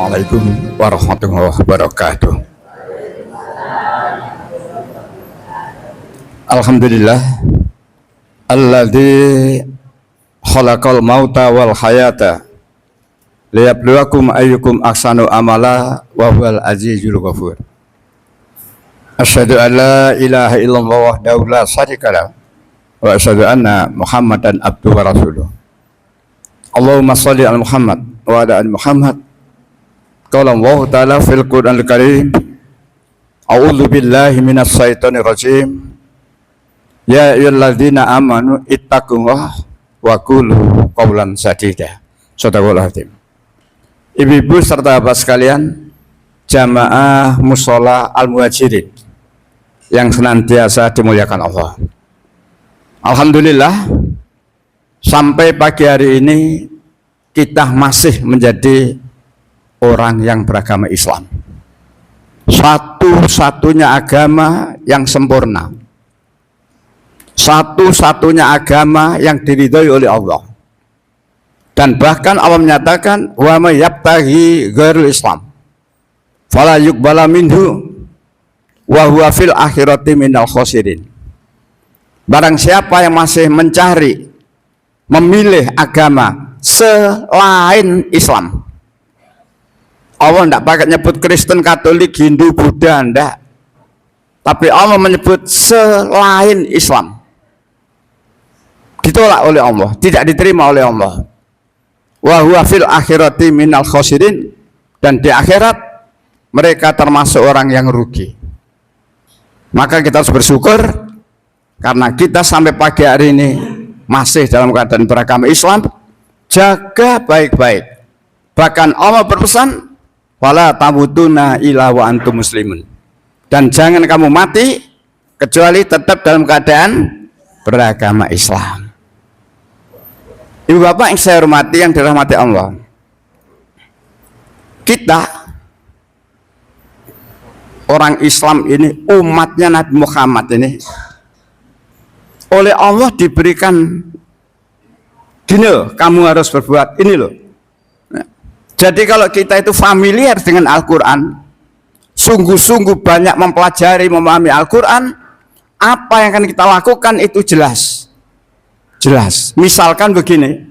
Assalamualaikum warahmatullahi wabarakatuh. Alhamdulillah alladzi khalaqal mauta wal hayata liyabluwakum ayyukum ahsanu amala wa huwal azizul ghafur. Asyhadu an la ilaha illallah wahdahu la syarika lahu wa asyhadu anna Muhammadan abduhu wa rasuluh. Allahumma shalli ala Muhammad wa ala ali Muhammad. Qala Allah ta'ala fil Qur'anil Karim, a'udzu billahi minas syaitonir rajim. Ya ayyuhalladzina amanu ittaqullaha wa qulu qawlan sadida. Shadaqallahul azim. Ibu-ibu serta bapak sekalian, jamaah mushola al-muhajirin yang senantiasa dimuliakan Allah. Alhamdulillah, sampai pagi hari ini kita masih menjadi orang yang beragama Islam, satu-satunya agama yang sempurna, satu-satunya agama yang diridhoi oleh Allah. Dan bahkan Allah menyatakan, wa may yabtaghi ghairul Islam fala yuqbala minhu wa huwa fil akhirati minal khosirin. Barang siapa yang masih mencari, memilih agama selain Islam, Allah tidak pakai nyebut Kristen, Katolik, Hindu, Buddha, enggak. Tapi Allah menyebut selain Islam, ditolak oleh Allah, tidak diterima oleh Allah. Wa huwa fil akhirati minal khosirin, dan di akhirat mereka termasuk orang yang rugi. Maka kita harus bersyukur karena kita sampai pagi hari ini masih dalam keadaan beragama Islam. Jaga baik-baik. Bahkan Allah berpesan, wala tamutuna illa wa antum muslimun, dan jangan kamu mati kecuali tetap dalam keadaan beragama Islam. Ibu bapak yang saya hormati, yang dirahmati Allah, kita orang Islam ini, umatnya Nabi Muhammad ini, oleh Allah diberikan gini loh, kamu harus berbuat ini loh. Jadi kalau kita itu familiar dengan Al-Quran, sungguh-sungguh banyak mempelajari, memahami Al-Quran, apa yang akan kita lakukan itu jelas. Jelas. Misalkan begini,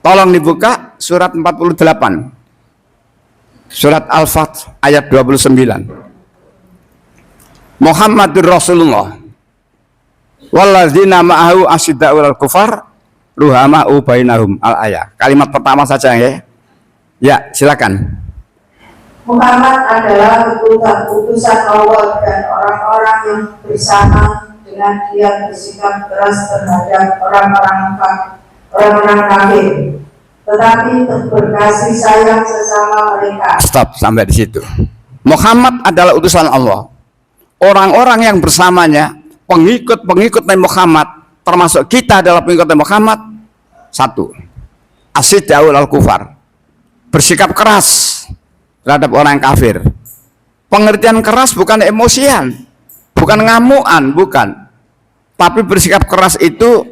tolong dibuka surat 48, surat Al-Fath ayat 29. Muhammadur Rasulullah walladzina ma'ahu asyidda'u 'alal kufar ruhama'u bainahum, al-ayah. Kalimat pertama saja ya. Ya, silakan. Muhammad adalah utusan Allah dan orang-orang yang bersama dengan dia bersikap keras terhadap orang-orang kafir, tetapi berkasih sayang sesama mereka. Stop sampai di situ. Muhammad adalah utusan Allah. Orang-orang yang bersamanya, pengikut-pengikut Nabi Muhammad, termasuk kita adalah pengikut Nabi Muhammad. Satu, asyidda'u 'alal kufar, bersikap keras terhadap orang kafir. Pengertian keras bukan emosian, bukan ngamuan, bukan. Tapi bersikap keras itu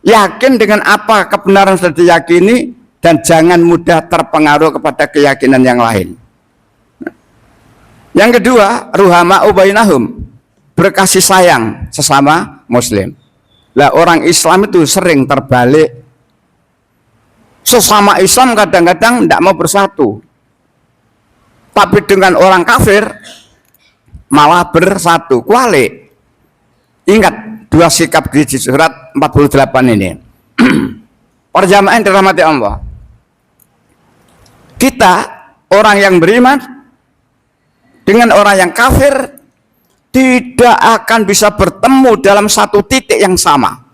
yakin dengan apa kebenaran sudah diyakini dan jangan mudah terpengaruh kepada keyakinan yang lain. Yang kedua, ruhama'u bainahum, berkasih sayang sesama muslim. Lah orang Islam itu sering terbalik. Sesama Islam kadang-kadang tidak mau bersatu, tapi dengan orang kafir malah bersatu. Kuali. Ingat dua sikap di surat 48 ini. Perjamaah yang dirahmati Allah, kita orang yang beriman dengan orang yang kafir tidak akan bisa bertemu dalam satu titik yang sama.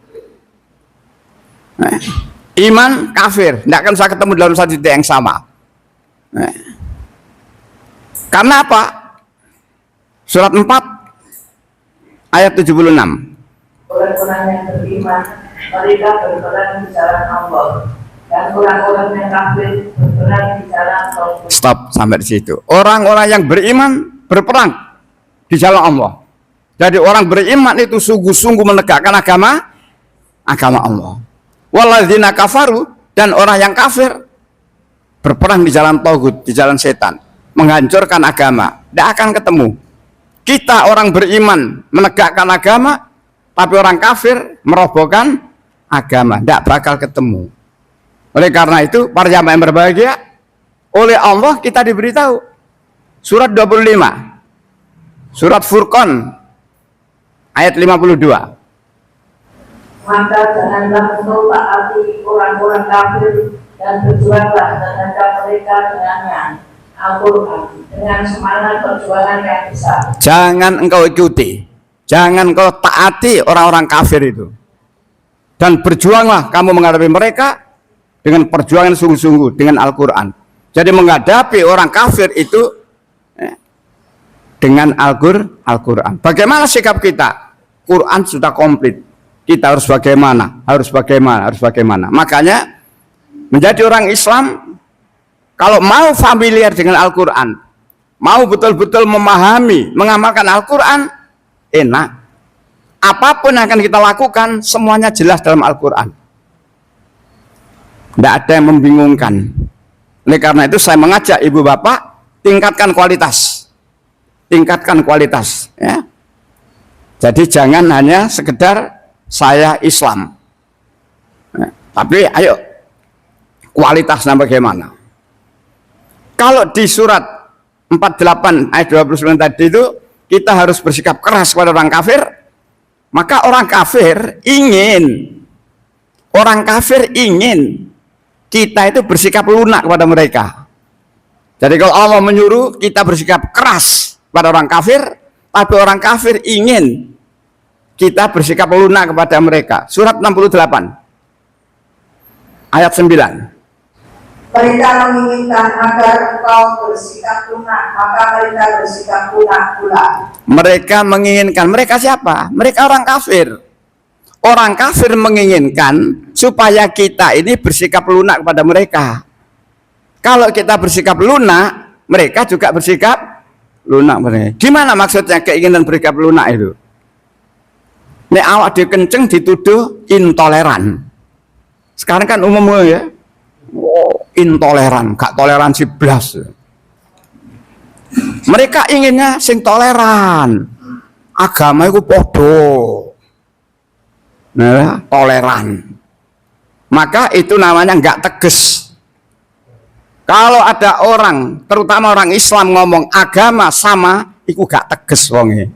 Iman kafir tidak akan bisa ketemu dalam satu titik yang sama. Karena apa? Surat 4 ayat 76. Orang-orang yang beriman, mereka berperang di jalan Allah, dan orang-orang yang kafir berperang di jalan Allah. Stop sampai di situ. Orang-orang yang beriman berperang di jalan Allah. Jadi orang beriman itu sungguh-sungguh menegakkan agama Allah. Walladzina kafaru, dan orang yang kafir berperang di jalan tauhid, di jalan setan, menghancurkan agama, tidak akan ketemu. Kita orang beriman menegakkan agama, tapi orang kafir merobohkan agama, tidak bakal ketemu. Oleh karena itu, para jamaah yang berbahagia, oleh Allah kita diberitahu surat 25, surat Furqan ayat 52. Maka janganlah engkau taati orang-orang kafir dan berjuanglah terhadap mereka dengannya Al-Quran dengan semangat perjuangan yang besar. Jangan engkau ikuti, jangan engkau taati orang-orang kafir itu, dan berjuanglah kamu menghadapi mereka dengan perjuangan sungguh-sungguh dengan Al-Quran. Jadi menghadapi orang kafir itu dengan Al-Quran. Bagaimana sikap kita? Quran sudah komplit. Kita harus bagaimana? Harus bagaimana? Makanya menjadi orang Islam, kalau mau familiar dengan Al-Quran, mau betul-betul memahami, mengamalkan Al-Quran, enak. Apapun yang akan kita lakukan, semuanya jelas dalam Al-Quran. Tidak ada yang membingungkan. Oleh karena itu saya mengajak ibu bapak, tingkatkan kualitas. Tingkatkan kualitas. Ya. Jadi jangan hanya sekedar saya Islam. Ya. Tapi ayo, kualitasnya bagaimana? Kalau di surat 48 ayat 29 tadi itu, kita harus bersikap keras kepada orang kafir, maka orang kafir ingin kita itu bersikap lunak kepada mereka. Jadi kalau Allah menyuruh kita bersikap keras pada orang kafir, tapi orang kafir ingin kita bersikap lunak kepada mereka. Surat 68 ayat 9. Mereka menginginkan agar engkau bersikap lunak, maka mereka bersikap lunak pula. Mereka menginginkan, mereka siapa? Mereka orang kafir. Orang kafir menginginkan supaya kita ini bersikap lunak kepada mereka. Kalau kita bersikap lunak, mereka juga bersikap lunak. Gimana maksudnya keinginan bersikap lunak itu? Nek awak dikenceng dituduh intoleran. Sekarang kan umumnya ya, intoleran, gak toleransi blas. Mereka inginnya sing toleran. Agama itu podo. Nah, toleran. Maka itu namanya nggak tegas. Kalau ada orang, terutama orang Islam ngomong agama sama, itu gak tegas wonge.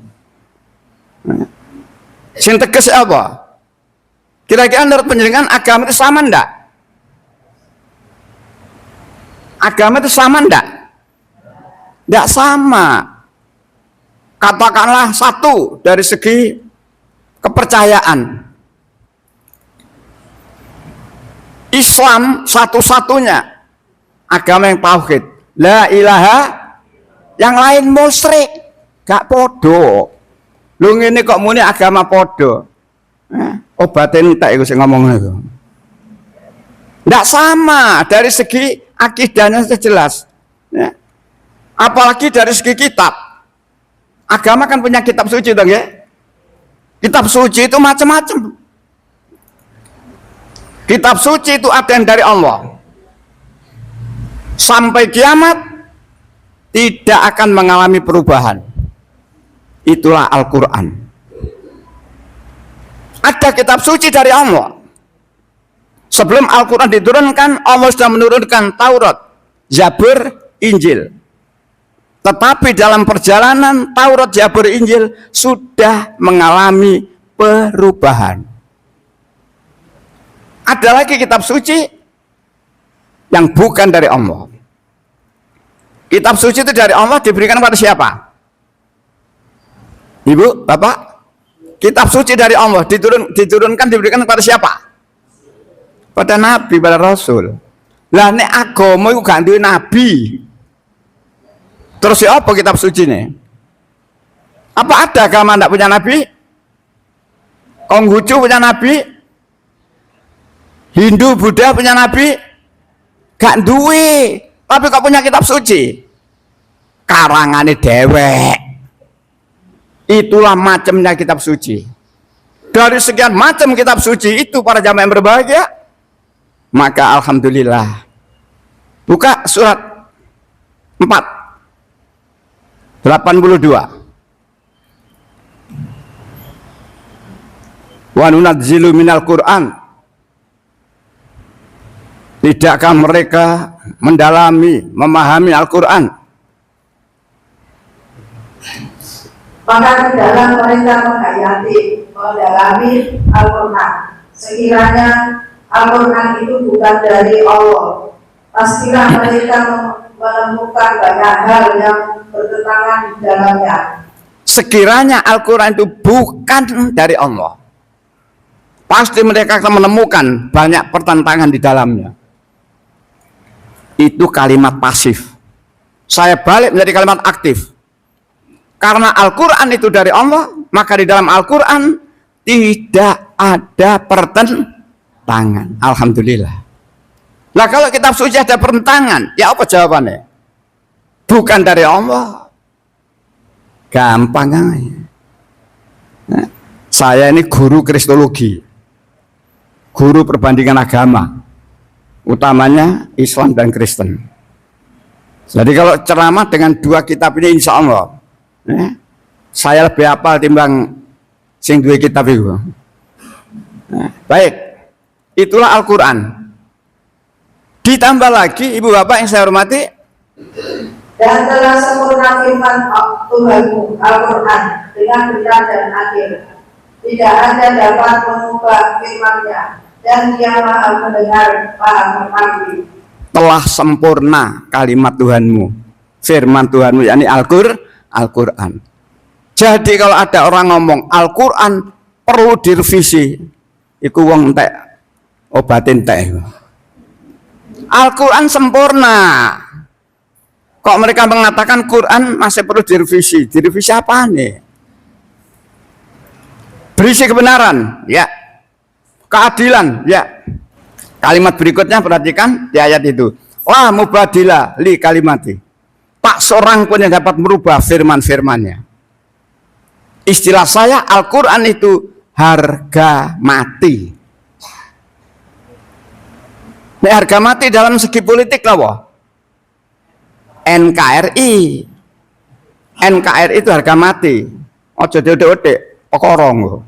Sing tegas apa? Kira-kira menurut penjelasan agama itu sama ndak? Agama itu sama ndak? Ndak sama. Katakanlah satu dari segi kepercayaan. Islam satu-satunya agama yang tauhid, la ilaha, yang lain musyrik, gak podo. Lu ngene kok muni agama podo. Obatin tak iku sing ngomong itu. Ndak sama dari segi akidahnya jelas. Ya. Apalagi dari segi kitab. Agama kan punya kitab suci dong ya. Kitab suci itu macam-macam. Kitab suci itu ada yang dari Allah. Sampai kiamat tidak akan mengalami perubahan. Itulah Al-Quran. Ada kitab suci dari Allah. Sebelum Al-Quran diturunkan, Allah sudah menurunkan Taurat, Zabur, Injil. Tetapi dalam perjalanan Taurat, Zabur, Injil sudah mengalami perubahan. Ada lagi kitab suci yang bukan dari Allah. Kitab suci itu dari Allah diberikan kepada siapa? Ibu, bapak? Kitab suci dari Allah diturunkan diberikan kepada siapa? Pada Nabi, pada Rasul. Lah nek agama itu gak duwe Nabi. Terus ya apa kitab suci ini? Apa ada agama tidak punya Nabi? Konghucu punya Nabi? Hindu, Buddha punya Nabi? Gak duwe, tapi kok punya kitab suci? Karangane dewek. Itulah macamnya kitab suci. Dari sekian macam kitab suci itu para jamaah yang berbahagia, maka alhamdulillah Buka surat 4 82. Wa nunazzilu minal Qur'an. Tidakkah mereka mendalami, memahami Al-Qur'an? Maka tidaklah mereka menghayati, mendalami Al-Qur'an. Sekiranya Al-Qur'an itu bukan dari Allah, pastilah mereka menemukan banyak hal yang bertentangan di dalamnya. Sekiranya Al-Quran itu bukan dari Allah, pasti mereka akan menemukan banyak pertentangan di dalamnya. Itu kalimat pasif. Saya balik menjadi kalimat aktif. Karena Al-Quran itu dari Allah, maka di dalam Al-Quran tidak ada pertentangan. Alhamdulillah. Nah, kalau kitab suci ada pertentangan, ya apa jawabannya? Bukan dari Allah. Gampang aja. Nah, saya ini guru kristologi, guru perbandingan agama, utamanya Islam dan Kristen. Jadi kalau ceramah dengan dua kitab ini, insya Allah, saya lebih hafal timbang sing dua kitab itu. Nah, baik, itulah Al-Quran. Ditambah lagi, ibu bapak yang saya hormati, Dan telah sempurna firman Tuhanmu Al-Quran dengan benar dan adil. Tidak ada dapat mengubah firman-Nya, dan Dia Maha mendengar, Maha mengerti. telah sempurna kalimat Tuhanmu, firman Tuhanmu, yakni Al-Quran. Jadi kalau ada orang ngomong Al-Quran perlu direvisi, iku wong entek obatin entek. Al-Quran sempurna. Kok mereka mengatakan Quran masih perlu direvisi? Direvisi apa nih? Berisi kebenaran, ya. Keadilan, ya. Kalimat berikutnya perhatikan di ayat itu. La mubadila li kalimati. Tak seorang pun yang dapat merubah firman-firmannya. Istilah saya, Al-Quran itu harga mati. Ini harga mati dalam segi politik lah, NKRI itu harga mati. Ojo dodek-dodek, pokorong.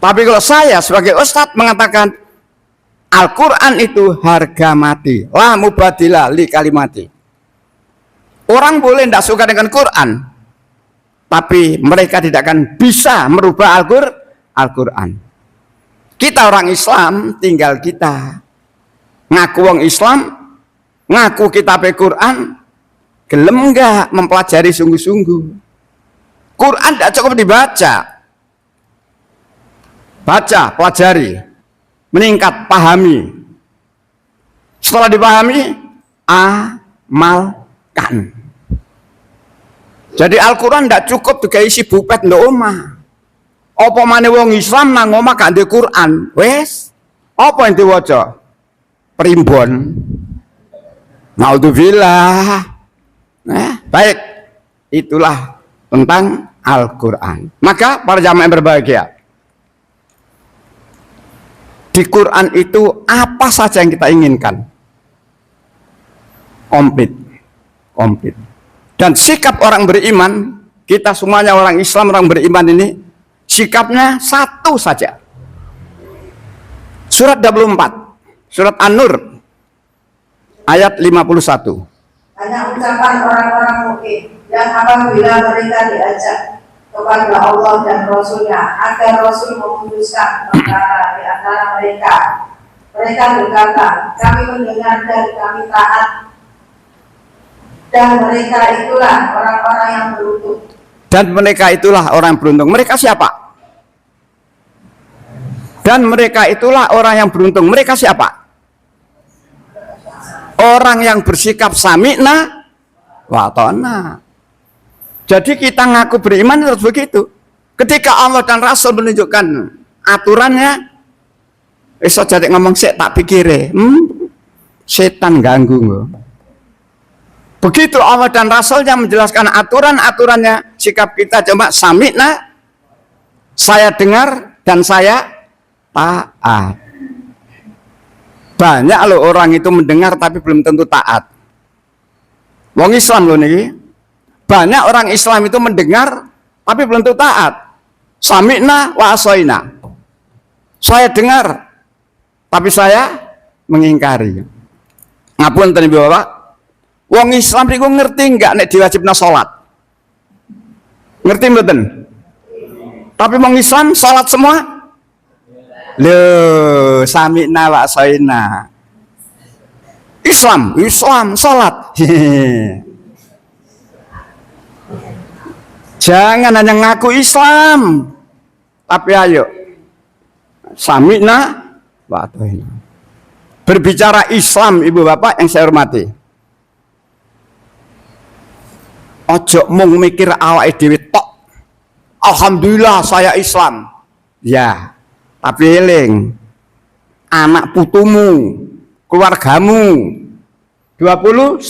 Tapi kalau saya sebagai ustadz mengatakan Al-Quran itu harga mati. La mubadila li kalimati. Orang boleh tidak suka dengan Quran, tapi mereka tidak akan bisa merubah Al-Quran. Kita orang Islam, tinggal kita ngaku wong Islam, ngaku kitab Quran, gelem enggak mempelajari sungguh-sungguh. Quran tidak cukup dibaca, baca, pelajari, meningkat, pahami. Setelah dipahami, amalkan. Jadi Al-Quran tidak cukup juga isi bupet ndok omah. Apa maneh wong Islam nang omah gak ndek Quran, wes apa yang diwaca? Primbon. Naudzubillah. Baik, itulah tentang Al-Quran. Maka para jamaah yang berbahagia, di Quran itu apa saja yang kita inginkan, komplit. Dan sikap orang beriman, kita semuanya orang Islam, orang beriman ini, sikapnya satu saja. Surat 24, surat An-Nur, ayat 51. Hanya ucapan orang-orang mukmin yang apabila mereka diajak kepada Allah dan Rasul-Nya agar Rasul memutuskan perkara di antara mereka, mereka berkata, kami mendengar dan kami taat. Dan mereka itulah orang-orang yang beruntung. Dan mereka itulah orang yang beruntung. Mereka siapa? Dan mereka itulah orang yang beruntung. Mereka siapa? Orang yang bersikap sami'na wa ta'na. Jadi kita ngaku beriman harus begitu. Ketika Allah dan Rasul menunjukkan aturannya, iso jadi ngomong sik tak pikire, setan ganggu. Begitu Allah dan Rasulnya menjelaskan aturan-aturannya, sikap kita cuma sami'na, saya dengar dan saya taat. Banyak loh orang itu mendengar tapi belum tentu taat. Wong Islam loh nih. Banyak orang Islam itu mendengar tapi belum tentu taat. Sami'na wa asoina. Saya dengar tapi saya mengingkari. Ngapunten Ibu Bapak. Wong Islam itu ngerti enggak nek diwajibna salat? Ngerti mboten? Tapi wong Islam salat semua? Loh, sami'na wa asoina. Islam salat. Jangan hanya ngaku Islam, tapi ayo sami'na wa atoina. Berbicara Islam, Ibu Bapak yang saya hormati, ojo mung mikir awake dhewe tok. Alhamdulillah saya Islam. Ya, tapi eling anak putumu, keluargamu. 132.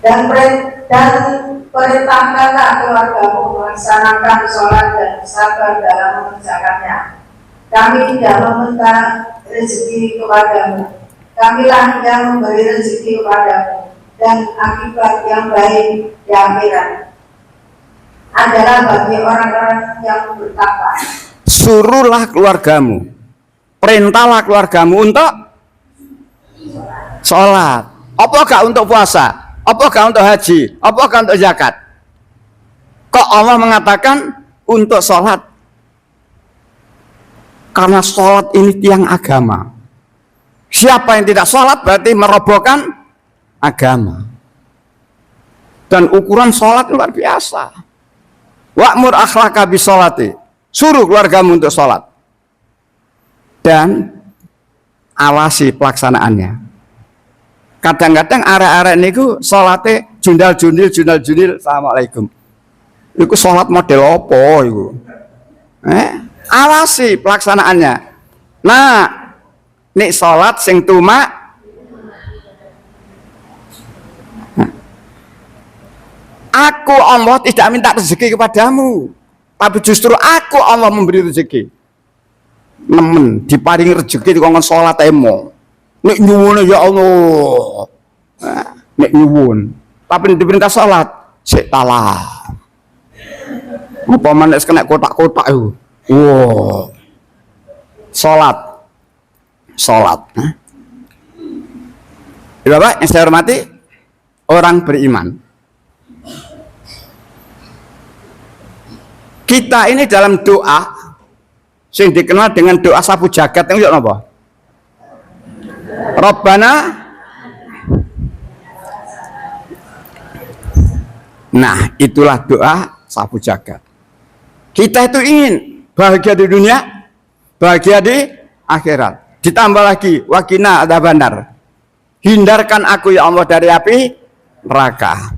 Dan perintahkanlah keluargamu melaksanakan sholat dan sabar dalam mengerjakannya. Kami tidak meminta rezeki kepadamu. Kamilah yang memberi rezeki kepadamu, dan akibat yang baik di akhirat adalah bagi orang-orang yang bertakwa. Suruhlah keluargamu, perintahlah keluargamu untuk sholat. Apa gak untuk puasa? Apa gak untuk haji? Apa gak untuk zakat? Kok Allah mengatakan untuk sholat? Karena sholat ini tiang agama. Siapa yang tidak sholat berarti merobohkan agama. Dan ukuran sholat luar biasa. Wa'mur akhlaka bisolati. Suruh keluargamu untuk sholat. Dan awasi pelaksanaannya. Kadang-kadang arek-arek niku salate jundal-jundil. Assalamualaikum. Iku salat model apa iku? Awasi pelaksanaannya. Nah, nek salat sing tumak aku Allah tidak minta rezeki kepadamu, tapi justru aku Allah memberi rezeki. Nemen diparingi rezeki dikongkon salat emo. Nek nyuwun ya Allah. Nek nyuwun, tapi diperintah salat, sik talah. Apa manek kena kotak-kotak itu. Wow. Salat. Bapak yang saya hormati, orang beriman. Kita ini dalam doa sing dikenal dengan doa sapu jagat itu apa? Rabbana. Nah, itulah doa sapu jagat. Kita itu ingin bahagia di dunia, bahagia di akhirat. Ditambah lagi, waqina adzabannar. Hindarkan aku ya Allah dari api neraka.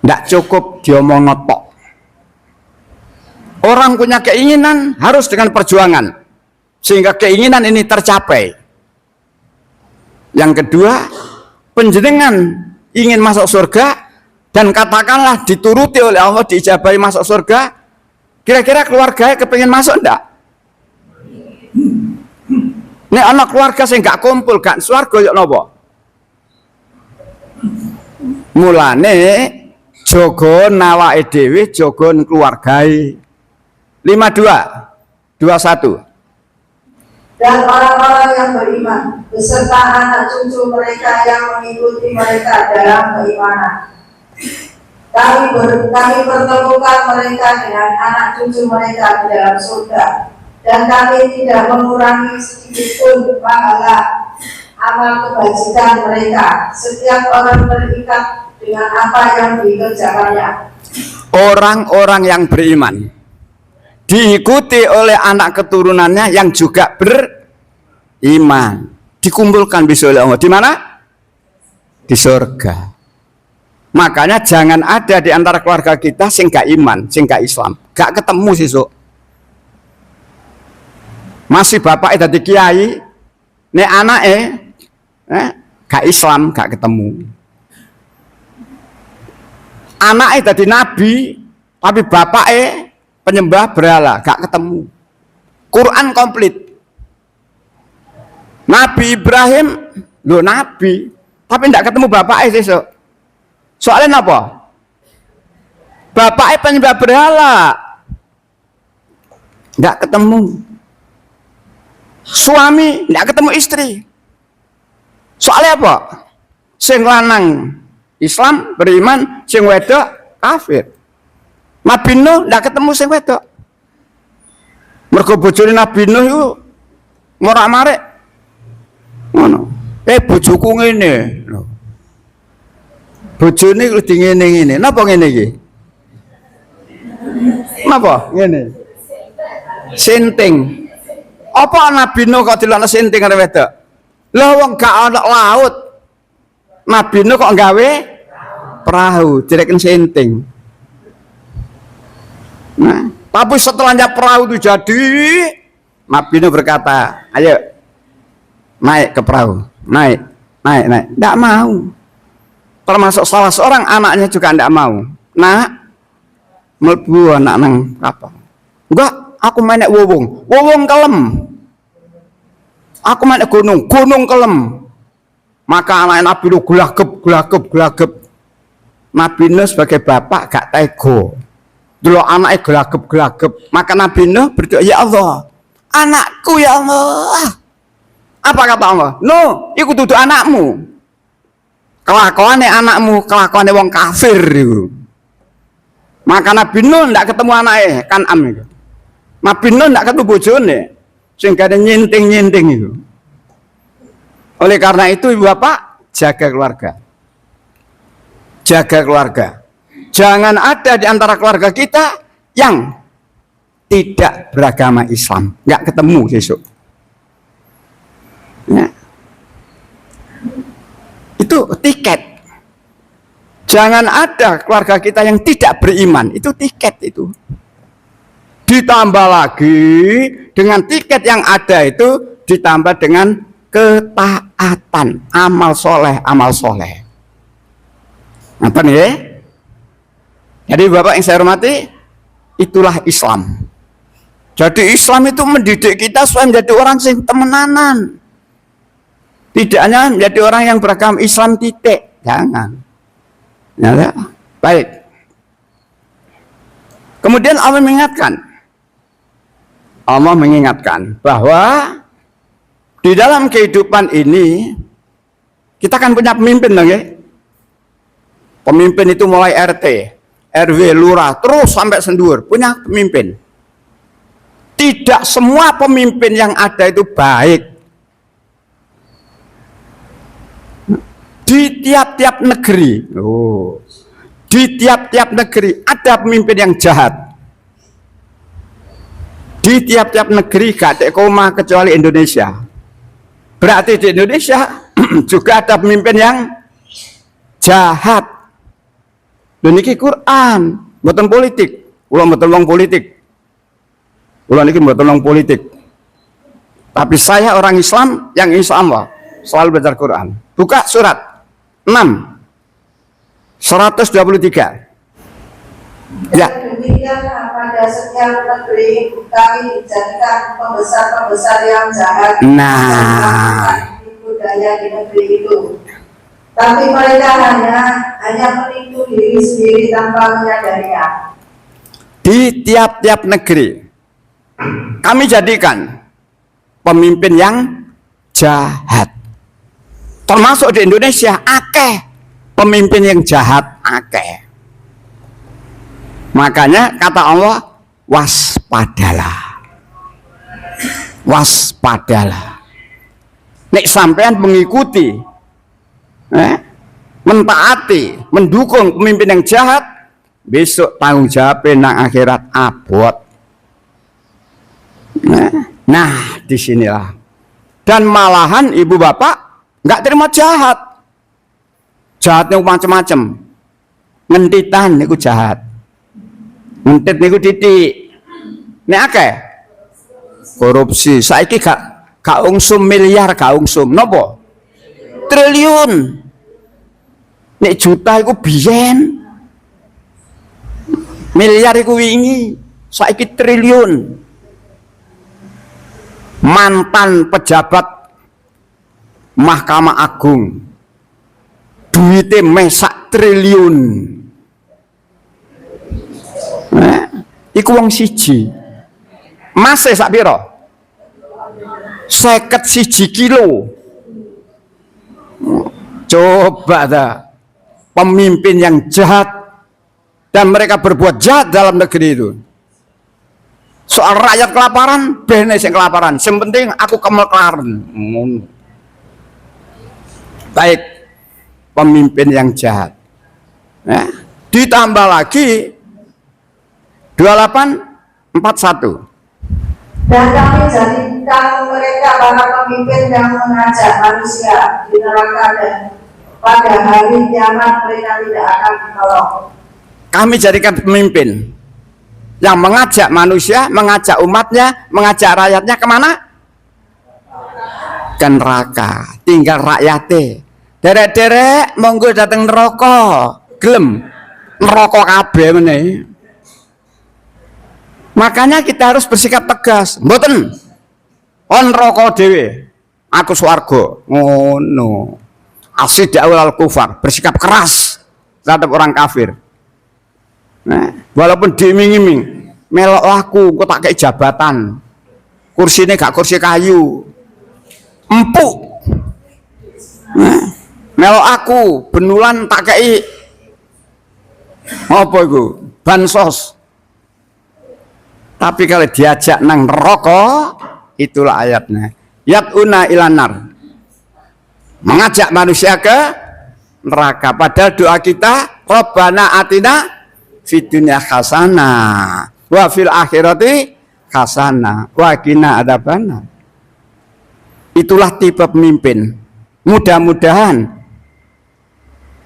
Tidak cukup diomong tok. Orang punya keinginan harus dengan perjuangan sehingga keinginan ini tercapai. Yang kedua, penjenengan ingin masuk surga dan katakanlah dituruti oleh Allah, diijabahi masuk surga. Kira-kira keluarganya kepengen masuk enggak? Ini anak keluarga saya nggak kumpul, gak surga yuk nopo. Mulane jogo nawake dhewe, jogo keluargai. 52, 21. Dan orang-orang yang beriman beserta anak cucu mereka yang mengikuti mereka dalam keimanan. Kami pertemukan mereka dengan anak cucu mereka di dalam surga, dan kami tidak mengurangi sedikitpun pahala amal kebajikan mereka. Setiap orang terikat dengan apa yang dikerjakannya. Orang-orang yang beriman diikuti oleh anak keturunannya yang juga beriman, dikumpulkan besok oleh Allah. Di mana? Di surga. Makanya jangan ada di antara keluarga kita sing gak iman, sing gak Islam, gak ketemu sesuk. Masih bapaknya dadi kiai, nek anake gak Islam, gak ketemu. Anaknya dadi nabi, tapi bapaknya penyembah berhala, gak ketemu. Quran komplit. Nabi Ibrahim lho nabi, tapi tidak ketemu bapaknya sesuk. Soalnya apa? Bapaknya penyembah berhala. Tidak ketemu. Suami tidak ketemu istri. Soalnya apa? Sing lanang Islam beriman, sing wedok kafir. Nabi Nuh tidak ketemu sing wedok. Mergo bojone Nabi Nuh iku morak-marik. Ngono. Bojoku ngene. Bojone kudu di ngene-ngene. Napa ngene iki? Napa ngene? Senting. Apa Nabi Nuh kok dilokno senting karo wedok? Lah wong gak ana laut. Nabi Nuh kok gawe perahu, direken senting. Nah, tapi setelahnya perahu itu jadi, Nabi Nuh berkata, ayo naik ke perahu, naik. Tidak mau. Termasuk salah seorang anaknya juga tidak mau. Nah, mlebu anak nang kapal. Enggak, aku main nek wowong kelem. Aku main nek gunung kelem. Maka anak Nabi Nuh gelagep. Nabi Nuh sebagai bapak gak tega. Dulu anaknya gelagep. Maka Nabi Nuh berdoa, ya Allah, anakku ya Allah. Apa kata Allah? No, iku dudu anakmu. Kelakuannya anakmu, kelakuannya wong kafir itu. Maka Nabi Nuh tidak ketemu anaknya, Kan'am itu. Nabi Nuh tidak ketemu bojone, sehingga ada nyenting itu. Oleh karena itu ibu bapak, jaga keluarga. Jaga keluarga. Jangan ada di antara keluarga kita yang tidak beragama Islam. Nggak ketemu besok. Ya. Itu tiket. Jangan ada keluarga kita yang tidak beriman. Itu tiket itu. Ditambah lagi dengan tiket yang ada itu ditambah dengan ketaatan, amal soleh. Apa nih? Jadi Bapak yang saya hormati, itulah Islam. Jadi Islam itu mendidik kita supaya menjadi orang yang temenanan. Tidak hanya menjadi orang yang beragama Islam titik. Jangan. Ya, baik. Kemudian Allah mengingatkan bahwa di dalam kehidupan ini kita kan punya pemimpin dong ya. Pemimpin itu mulai RT, RW, lurah, terus sampai sendur, punya pemimpin. Tidak semua pemimpin yang ada itu baik. Di tiap-tiap negeri, di tiap-tiap negeri ada pemimpin yang jahat. Di tiap-tiap negeri gak ada koma kecuali Indonesia. Berarti di Indonesia juga ada pemimpin yang jahat. Dan ini Quran, bukan politik. Ulang betul wong politik. Ulang ini betul wong politik. Tapi saya orang Islam yang insya Allah selalu belajar Quran. Buka surat 6 123. Ya. Demikian pada setiap negeri kami dijadikan pembesar-pembesar yang jahat. Nah, budaya di negeri itu. Tapi mereka hanya menipu diri sendiri tanpa menyadarinya. Di tiap-tiap negeri kami jadikan pemimpin yang jahat. Termasuk di Indonesia akeh pemimpin yang jahat, akeh. Makanya kata Allah, waspadalah. Waspadalah. Nek sampean mengikuti, mentaati, mendukung pemimpin yang jahat, besok tanggung jawab nang akhirat abot. Nah, disinilah. Dan malahan ibu bapak nggak terima jahat. Jahatnya macam-macam. Ngentitan niku jahat. Ngentit niku titik. Nek akeh korupsi. Saiki gak ungsum miliar, gak ungsum. Napa? Triliun. Nek juta iku biyen. Miliar iku wingi. Saiki triliun. Mantan pejabat Mahkamah Agung duitnya mesak triliun. Iku wong siji. Masih sak piro? 51 kilo. Coba dah, pemimpin yang jahat dan mereka berbuat jahat dalam negeri itu. Soal rakyat kelaparan, bene sing kelaparan. Yang penting aku kemelaran. Baik, pemimpin yang jahat. Ditambah lagi 2841. Dan kami jadikan mereka para pemimpin yang mengajak manusia di neraka, dan pada hari kiamat mereka tidak akan ditolong. Kami jadikan pemimpin yang mengajak manusia, mengajak umatnya, mengajak rakyatnya kemana? Ke neraka. Tinggal rakyatnya. Derek-derek monggo dateng neraka, gelem neraka kabeh meneh. Makanya kita harus bersikap tegas. Mboten on neraka dhewe, aku swarga. Ngono. Asid awal kufar, bersikap keras terhadap orang kafir. Walaupun diiming-iming, melok aku, kok tak kayak jabatan, kursinya gak kursi kayu, empuk. Melok aku, benulan tak kayak apa itu, bansos. Tapi kalau diajak nang neraka, itulah ayatnya. Yat'una ilanar, mengajak manusia ke neraka. Padahal doa kita, Rabbana atina fid dunya hasanah wa fil akhirati hasanah wa qina adzabannar. Itulah tipe pemimpin. Mudah-mudahan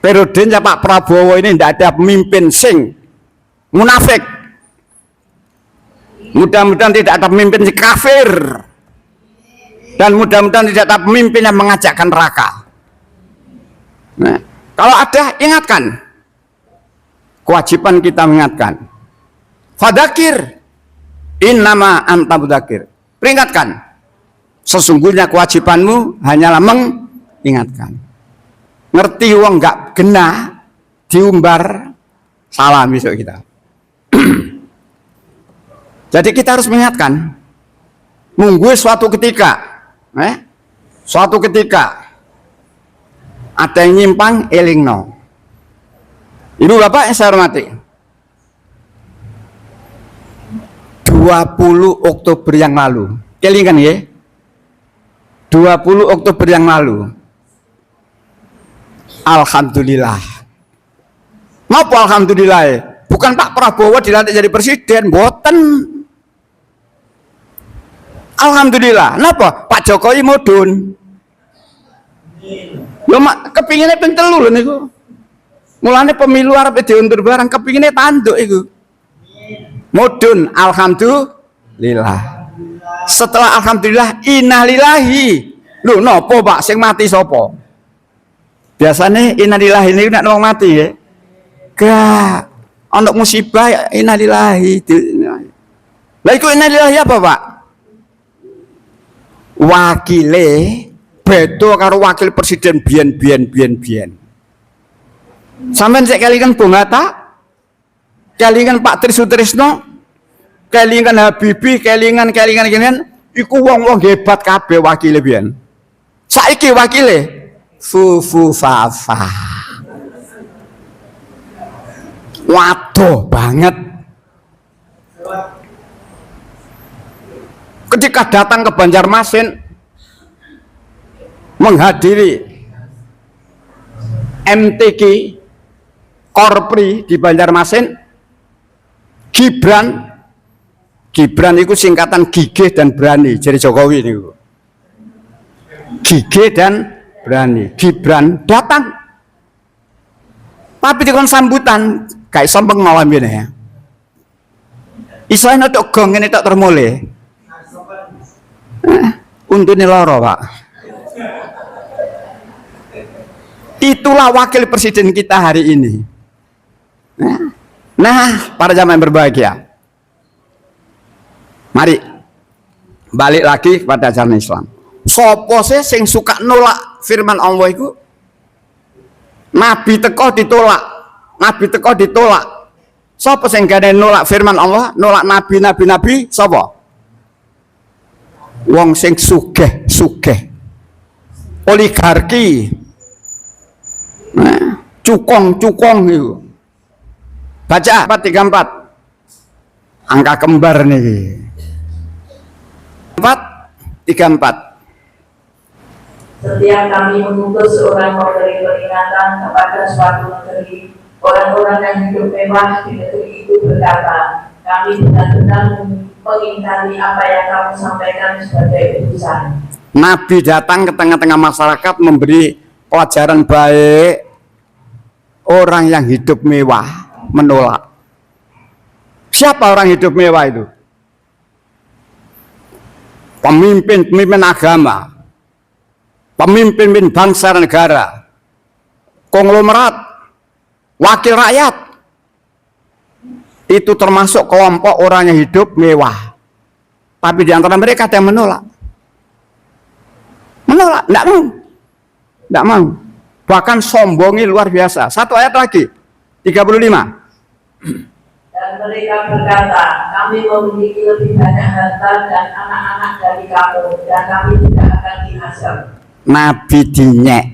periodenya Pak Prabowo ini tidak ada pemimpin sing munafik. Mudah-mudahan tidak ada pemimpin sing kafir. Dan mudah-mudahan tidak ada pemimpin yang mengajakkan neraka. Nah, kalau ada, ingatkan. Kewajiban kita mengingatkan. Fadzakir innama anta mudzakir. Peringatkan. Sesungguhnya kewajibanmu hanyalah mengingatkan. Ngerti wong enggak genah diumbar, salah besok kita. Jadi kita harus mengingatkan. Munggu suatu ketika ada yang nyimpang, elingno. Ibu bapak yang saya hormati, 20 Oktober yang lalu, kelingan ya, 20 Oktober yang lalu, alhamdulillah. Ngapa alhamdulillah? Bukan Pak Prabowo dilantik jadi presiden, boten. Alhamdulillah. Napa? Pak Jokowi mudun. Lho mak kepinginnya ping 3 lho niku. Mulane pemilu arep diundur barang, kepinginnya tanduk iku. Mudun, alhamdulillah. Setelah alhamdulillah, innalillahi. Lho napa Pak sing mati sapa? Biasanya innalillahi niku nek wong mati ya. Gak ana musibah innalillahi. Lah iku innalillahi apa, Pak? Wakile beda karo wakil presiden biyen. Sampeyan sik kelingan Bung Hatta, kelingan Pak Tri Sutrisno, kelingan Habibie, kelingan iku wong-wong hebat kabeh wakile biyen. Saiki wakile fufu fafa. Waduh banget. Ketika datang ke Banjarmasin menghadiri MTQ Korpri di Banjarmasin, Gibran itu singkatan gigih dan berani, jadi Jokowi ini. Gigih dan berani. Gibran datang, tapi dikon sambutan kayak sombong ngawam ini ya. Istilahnya tok gong ini tak termulai. Untune loro, Pak. Itulah wakil presiden kita hari ini. Nah, para jamaah yang berbahagia, mari balik lagi kepada ajaran Islam. Sopo sih sing suka nolak firman Allah itu. Nabi teko ditolak. Nabi teko ditolak. Sapa sing gane nolak firman Allah, nolak nabi sapa? Wong sing sugih. Oligarki. Nah, cukong itu. Baca 434. Angka kembar nih. 434. Setiap kami mengutus seorang memberi peringatan kepada suatu negeri, orang-orang yang hidup mewah di negeri itu berkata, kami benar-benar mengingkari apa yang kamu sampaikan sebagai utusan. Nabi datang ke tengah-tengah masyarakat memberi pelajaran baik. Orang yang hidup mewah menolak. Siapa orang hidup mewah itu? Pemimpin agama, pemimpin bangsa dan negara, konglomerat, wakil rakyat. Itu termasuk kelompok orang yang hidup mewah. Tapi di antara mereka ada yang menolak. Tidak mau. Bahkan sombongi luar biasa. Satu ayat lagi, 35. Dan mereka berkata, kami memiliki lebih banyak harta dan anak-anak dari kamu, dan kami tidak akan diazab. Nabi dinyek.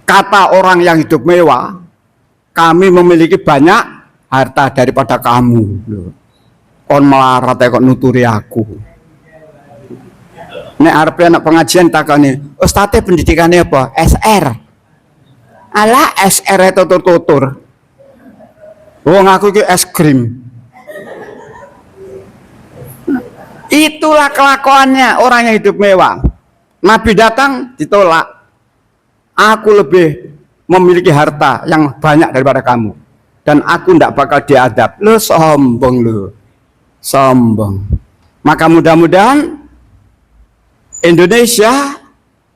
Kata orang yang hidup mewah, kami memiliki banyak harta daripada kamu. Kon melarat kok nuturi aku. Nek arep anak pengajian takane, "Ustaz pendidikannya apa?" SR. Alah SR tutur-tutur. Wong aku iki es krim. Itulah kelakuannya orang yang hidup mewah. Nabi datang ditolak. Aku lebih memiliki harta yang banyak daripada kamu, dan aku tidak bakal diadab. Lu sombong lu. Sombong. Maka mudah-mudahan Indonesia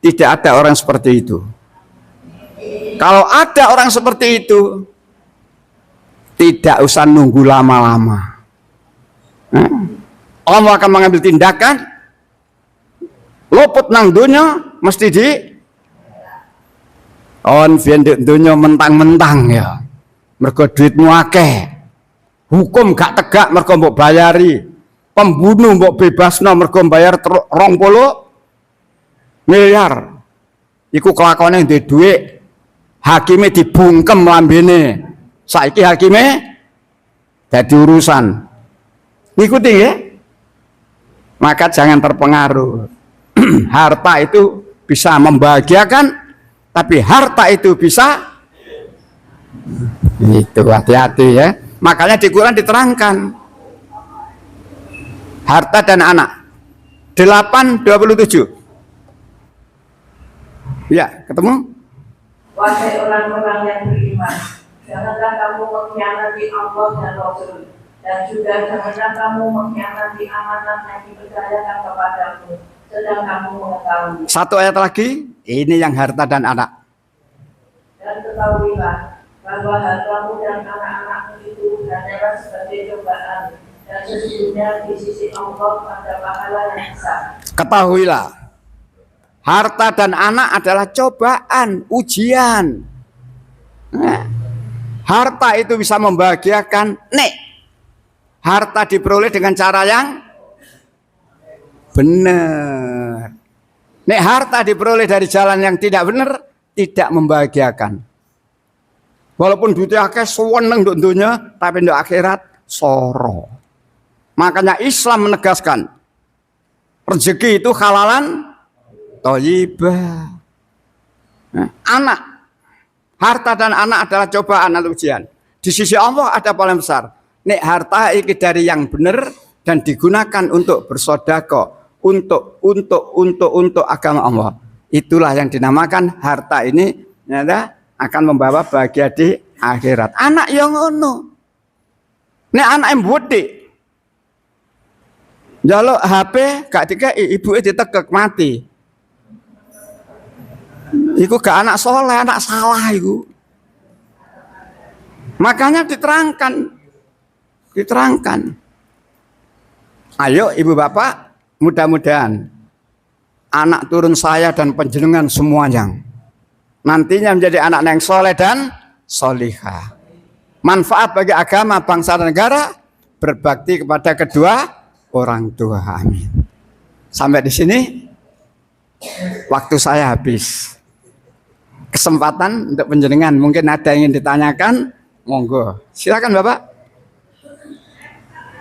tidak ada orang seperti itu. Kalau ada orang seperti itu, tidak usah nunggu lama-lama. Allah akan mengambil tindakan. Luput nang dunya mesti di on vendek dunya mentang-mentang ya. Mergo duitmu akeh. Hukum gak tegak mergo mbok bayari. Pembunuh mbok bebasno mergo bayar 20 miliar. Iku kelakuane ndek dhuwit. Hakime dibungkem lambene. Saiki hakime dadi urusan. Ngikuti ya. Maka jangan terpengaruh. Harta itu bisa membahagiakan, tapi harta itu bisa itu hati-hati ya. Makanya di Quran diterangkan harta dan anak 8:27. Ya, ketemu? Wahai orang-orang yang beriman, janganlah kamu mengkhianati Allah dan Rasul, dan juga janganlah kamu mengkhianati amanat yang dipercayakan kepadamu, sedang kamu mengetahui. Satu ayat lagi, ini yang harta dan anak. Dan ketahuilah bahwa hartamu dan anak-anakmu itu hanyalah sebagai cobaan, dan sesungguhnya di sisi Allah ada pahala yang besar. Ketahuilah, harta dan anak adalah cobaan, ujian. Nah, harta itu bisa membahagiakan. Nek, harta diperoleh dengan cara yang benar. Nek harta diperoleh dari jalan yang tidak benar, tidak membahagiakan. Walaupun duitnya akeh seneng nduk dunya, tapi nduk akhirat soro. Makanya Islam menegaskan rezeki itu halalan thayyibah. Nah, anak, harta dan anak adalah cobaan atau ujian. Di sisi Allah ada paling besar. Nek harta iki dari yang benar dan digunakan untuk bersedekah, untuk agama Allah. Itulah yang dinamakan harta ini ternyata akan membawa bahagia di akhirat. Anak yang ngono. Nek anak yang bodhi. Njaluk HP gak dikei, ibuke ditekek mati. Iku gak anak soleh, anak salah iku. Makanya diterangkan. Ayo ibu bapak, mudah-mudahan anak turun saya dan panjenengan semuanya nantinya menjadi anak yang soleh dan solihah. Manfaat bagi agama, bangsa dan negara, berbakti kepada kedua orang tua. Amin. Sampai di sini waktu saya habis. Kesempatan untuk panjenengan, mungkin ada yang ingin ditanyakan, monggo. Silakan Bapak.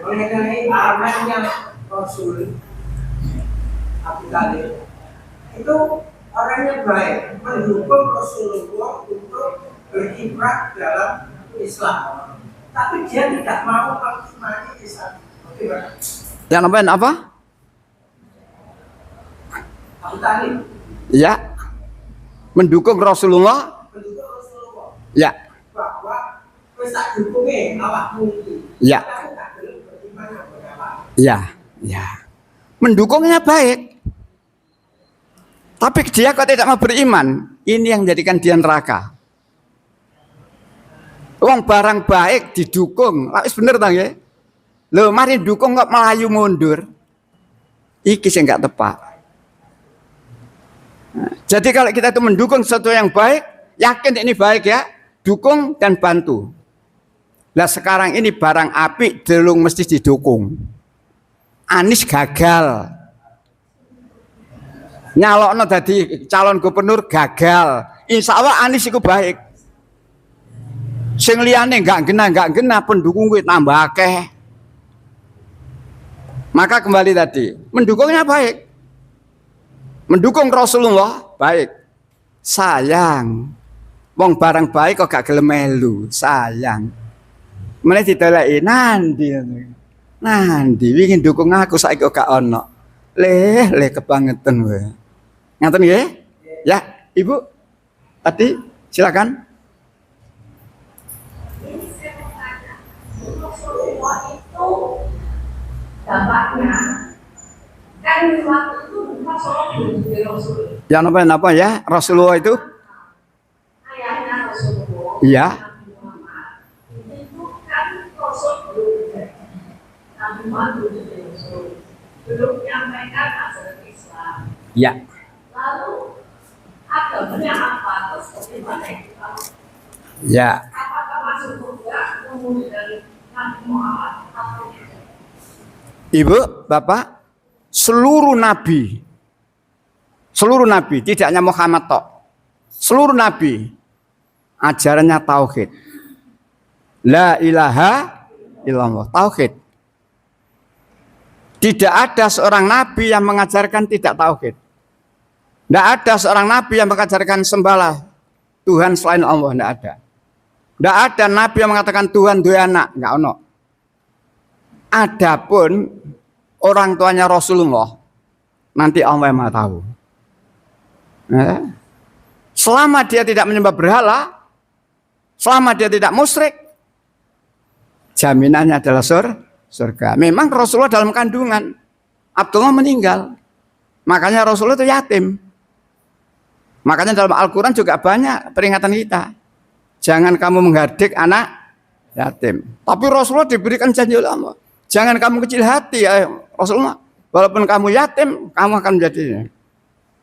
Mengenai anaknya Rasul Abu Talib itu orangnya baik, mendukung Rasulullah untuk berkiprah dalam Islam, tapi dia tidak mau mengimani Islam. Bagaimana? Yang namanya apa? Abu Talib. Ya, mendukung Rasulullah. Mendukung Rasulullah. Ya. Bahwa wis tak dukunge awakmu iki. Ya. Aku gak gelem beriman kepada Allah. Ya, ya. Mendukungnya baik. Tapi dia kok tidak mau beriman, ini yang menjadikan dia neraka. Wong barang baik didukung, wis bener tang ya? Lho, mari dukung kok melayu mundur. Iki sing gak tepat. Nah, jadi kalau kita itu mendukung sesuatu yang baik, yakin ini baik ya, dukung dan bantu. Lah sekarang ini barang apik delung mesti didukung. Anies gagal. Nyalokno dadi calon gubernur gagal. Insya Allah Anies itu baik. Sing liyane enggak gena pendukung kuwi tambah akeh. Maka kembali tadi, mendukungnya baik. Mendukung Rasulullah baik. Sayang. Wong barang baik kok gak gelem melu, sayang. Meneh dideleki Nandi wingi dukung aku saiki kok gak ono. Leh kebangetan wae. Ngaten nggih? Ya, Ibu. Tadi silakan. Rasulullah itu bapaknya kan waktu itu Rasulullah belum jadi Rasul. Ya apa ya? Rasulullah itu? Ayahnya Rasulullah. Iya. Nabi Muhammad itu kan Rasul belum jadi. Nabi Muhammad belum jadi Rasul. Belum menyampaikan ajaran Islam. Ya. Lalu agamanya apa? Terus bagaimana kita? Ya. Apakah masuk surga kemudian dari Nabi Muhammad atau tidak? Ibu, Bapak, seluruh nabi, tidak hanya Muhammad tok. Seluruh nabi ajarannya tauhid. La ilaha illallah, tauhid. Tidak ada seorang nabi yang mengajarkan tidak tauhid. Tidak ada seorang nabi yang mengajarkan sembahlah Tuhan selain Allah, tidak ada. Tidak ada nabi yang mengatakan Tuhan dua anak, enggak ono. Adapun orang tuanya Rasulullah, nanti Allah yang Maha tahu. Selama dia tidak menyembah berhala, selama dia tidak musyrik, jaminannya adalah surga. Memang Rasulullah dalam kandungan, Abdullah meninggal, makanya Rasulullah itu yatim. Makanya dalam Al-Quran juga banyak peringatan kita. Jangan kamu menghardik anak yatim. Tapi Rasulullah diberikan janji oleh Allah. Jangan kamu kecil hati ya Rasulullah. Walaupun kamu yatim, kamu akan menjadi.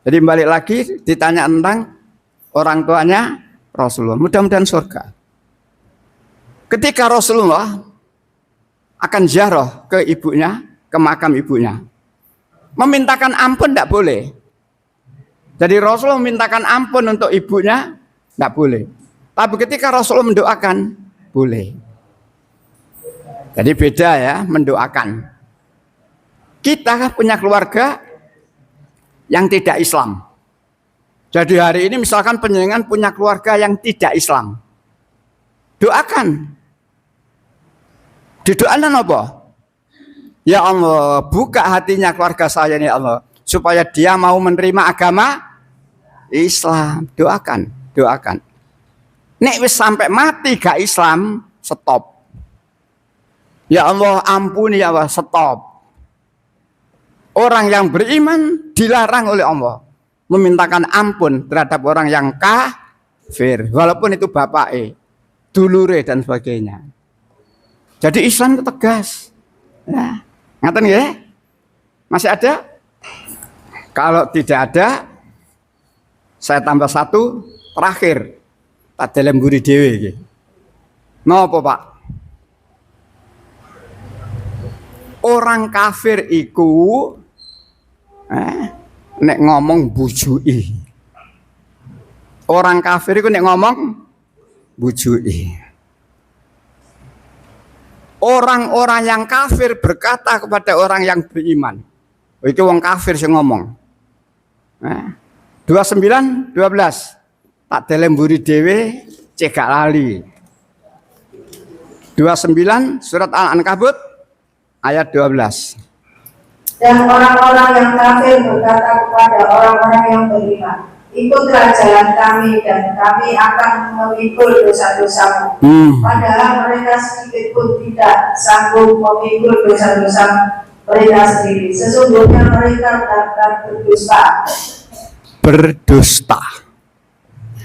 Jadi balik lagi ditanya tentang orang tuanya Rasulullah. Mudah-mudahan surga. Ketika Rasulullah akan ziarah ke ibunya, ke makam ibunya, memintakan ampun tidak boleh. Jadi Rasulullah memintakan ampun untuk ibunya tidak boleh. Tapi ketika Rasulullah mendoakan, boleh. Jadi beda ya, mendoakan. Kita punya keluarga yang tidak Islam. Jadi hari ini misalkan panjenengan punya keluarga yang tidak Islam. Doakan. Didoakan apa? Ya Allah, buka hatinya keluarga saya ini Allah. Supaya dia mau menerima agama Islam. Doakan. Nek wis sampai mati gak Islam, stop. Ya Allah ampuni ya Allah, stop. Orang yang beriman dilarang oleh Allah memintakan ampun terhadap orang yang kafir, walaupun itu bapake, dulure dan sebagainya. Jadi Islam itu tegas. Ya, ngaten ya? Masih ada? Kalau tidak ada, saya tambah satu terakhir. Tak dilemburi dewe iki. Napa, Pak? Orang kafir iku nek ngomong bujui. Orang kafir iku nek ngomong bujui. Orang-orang yang kafir berkata kepada orang yang beriman. Itu wong kafir sing ngomong. 29, 12. Tak delemburi dewe cegak lali. 29 surat Al-Ankabut ayat 12. Dan orang-orang yang kafir berkata kepada orang-orang yang beriman, ikutlah jalan kami dan kami akan memikul dosa-dosamu. Padahal mereka sedikit pun tidak sanggup memikul dosa-dosa mereka sendiri. Sesungguhnya mereka benar-benar berdusta. Berdusta.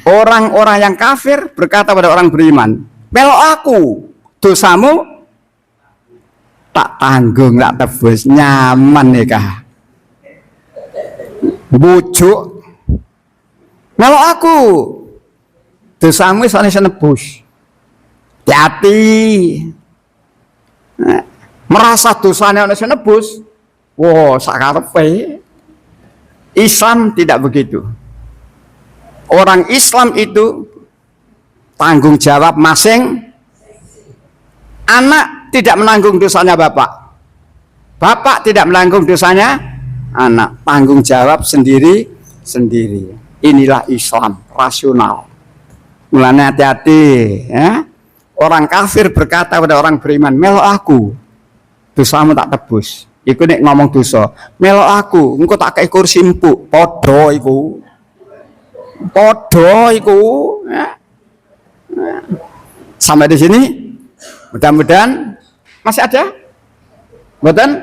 Orang-orang yang kafir berkata pada orang beriman, melok aku, dosamu tak tanggung, tak tebus, nyaman nih kah? Bujuk, melok aku, dosamu soalnya senebus, hati, merasa dosanya soalnya senebus, wow sakarepe. Islam tidak begitu. Orang Islam itu tanggung jawab masing. Anak tidak menanggung dosanya bapak. Bapak tidak menanggung dosanya anak. Tanggung jawab sendiri-sendiri. Inilah Islam rasional. Mulanya hati-hati. Ya? Orang kafir berkata pada orang beriman, melok aku, dosamu tak tebus. Iku nek ngomong dosa, melok aku, engko tak kei kursi empuk. Padha iku. Podo iku. Sampai di sini. Mudah-mudahan masih ada. Mboten?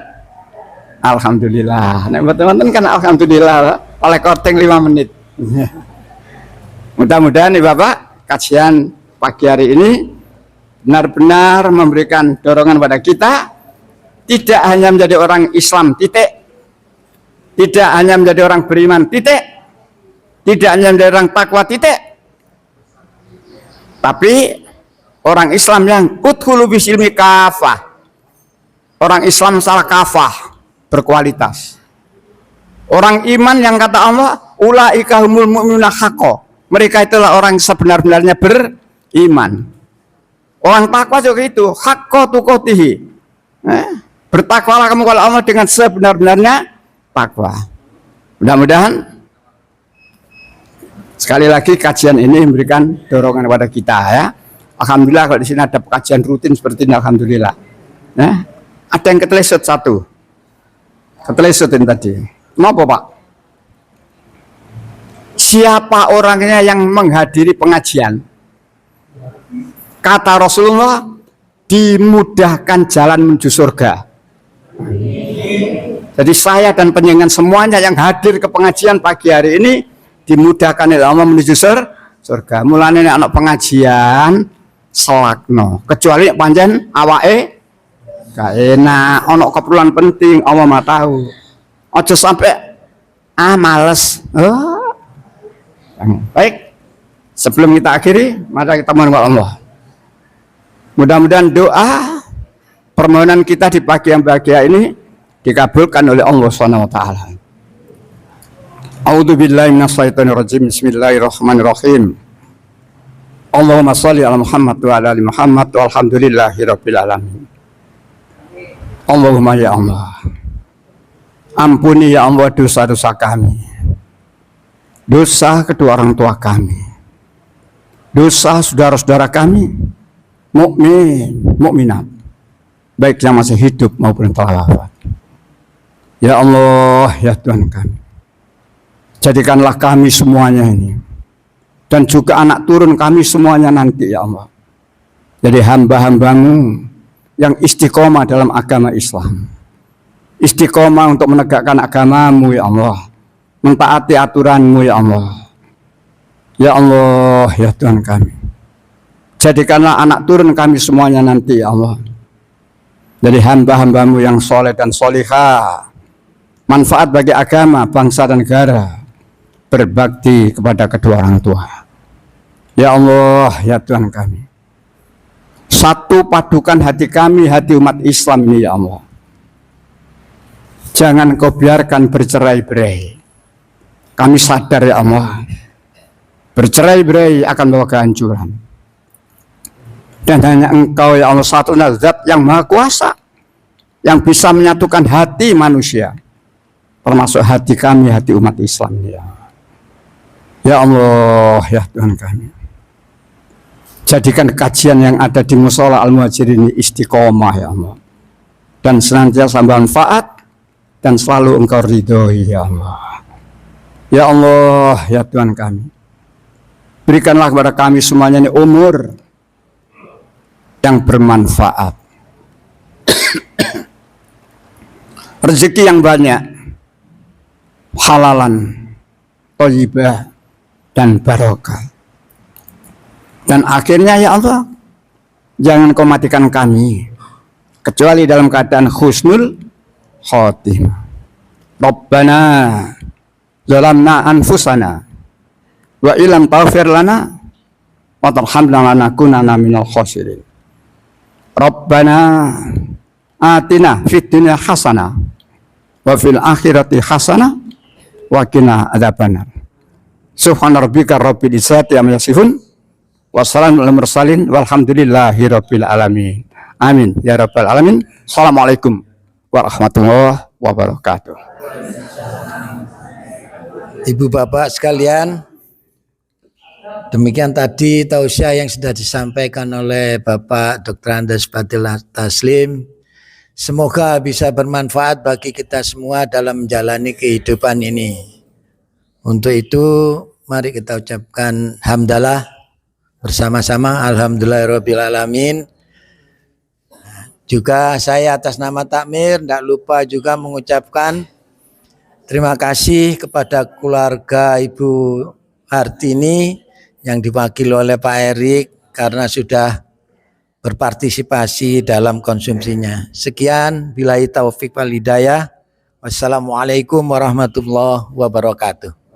Alhamdulillah. Nek mboten kan alhamdulillah oleh korting 5 menit. Mudah-mudahan nih Bapak, kajian pagi hari ini benar-benar memberikan dorongan pada kita tidak hanya menjadi orang Islam titik. Tidak hanya menjadi orang beriman titik. Tidak hanya menjadi orang takwa titik, tapi orang Islam yang udkhulu bisilmi kafah. Orang Islam salah kafah, berkualitas. Orang iman yang kata Allah, ulaika humul mu'minuna haqqo. Mereka itulah orang sebenar-benarnya beriman. Orang takwa juga itu, haqqo tuqatihi. Bertakwalah kamu kalau Allah dengan sebenar-benarnya takwa. Mudah-mudahan sekali lagi kajian ini memberikan dorongan kepada kita ya. Alhamdulillah kalau di sini ada kajian rutin seperti ini, alhamdulillah. Nah, ada yang ketelesut satu. Ketelesutin tadi. Kenapa Pak? Siapa orangnya yang menghadiri pengajian? Kata Rasulullah, dimudahkan jalan menuju surga. Jadi saya dan penjenengan semuanya yang hadir ke pengajian pagi hari ini dimudahkan oleh Allah menuju surga. Mulane nek ana pengajian selakno, kecuali pancen awake gak enak, ana keperluan penting Allah mah tahu. Aja sampai males. Baik. Sebelum kita akhiri, mari kita mohon kepada Allah. Mudah-mudahan doa permohonan kita di pagi yang bahagia ini dikabulkan oleh Allah Subhanahu wa taala. A'udzu billahi minasyaitonir rajim. Bismillahirrahmanirrahim. Allahumma shalli ala Muhammad wa ala ali Muhammad walhamdulillahirabbil alamin. Allahumma ya Allah. Ampuni ya Allah dosa-dosa kami. Dosa kedua orang tua kami. Dosa saudara-saudara kami, mukmin, mukminat. Baik yang masih hidup maupun telah wafat. Ya Allah, ya Tuhan kami. Jadikanlah kami semuanya ini dan juga anak turun kami semuanya nanti ya Allah jadi hamba-hambamu yang istiqomah dalam agama Islam, istiqomah untuk menegakkan agamamu ya Allah, mentaati aturanmu ya Allah. Ya Allah, ya Tuhan kami, jadikanlah anak turun kami semuanya nanti ya Allah jadi hamba-hambamu yang soleh dan solihah, manfaat bagi agama, bangsa dan negara, berbakti kepada kedua orang tua. Ya Allah, ya Tuhan kami, satu padukan hati kami, hati umat Islam ini ya Allah. Jangan kau biarkan bercerai-berai. Kami sadar ya Allah, bercerai-berai akan bawa kehancuran. Dan hanya Engkau ya Allah, satu zat yang maha kuasa, yang bisa menyatukan hati manusia, termasuk hati kami, hati umat Islam ya. Ya Allah, ya Tuhan kami, jadikan kajian yang ada di Mushola Al-Muhajirin istiqomah ya Allah, dan senantiasa bermanfaat dan selalu Engkau ridhoi ya Allah. Ya Allah, ya Tuhan kami, berikanlah kepada kami semuanya ini umur yang bermanfaat, rezeki yang banyak, halalan, thayyibah, dan barokah. Dan akhirnya ya Allah, jangan kau matikan kami kecuali dalam keadaan husnul khotimah. Rabbana zalamna anfusana wa illam taghfir lana wa tarhamna lanakunanna minal khasirin. Rabbana atina fid dunya hasanah wa fil akhirati hasanah wa qina adzabannar. Subhana rabbika rabbil izzati amma yasifun wa salamun alal mursalin walhamdulillahi rabbil alamin. Amin ya rabbal alamin. Assalamualaikum warahmatullahi wabarakatuh. Ibu bapak sekalian, demikian tadi tausiah yang sudah disampaikan oleh Bapak Dr. Andes Batil Taslim. Semoga bisa bermanfaat bagi kita semua dalam menjalani kehidupan ini. Untuk itu mari kita ucapkan hamdalah bersama-sama, alhamdulillahirabbil alamin. Juga saya atas nama Takmir tidak lupa juga mengucapkan terima kasih kepada keluarga Ibu Hartini yang diwakili oleh Pak Erik karena sudah berpartisipasi dalam konsumsinya. Sekian, billahi taufik wal hidayah. Wassalamualaikum warahmatullahi wabarakatuh.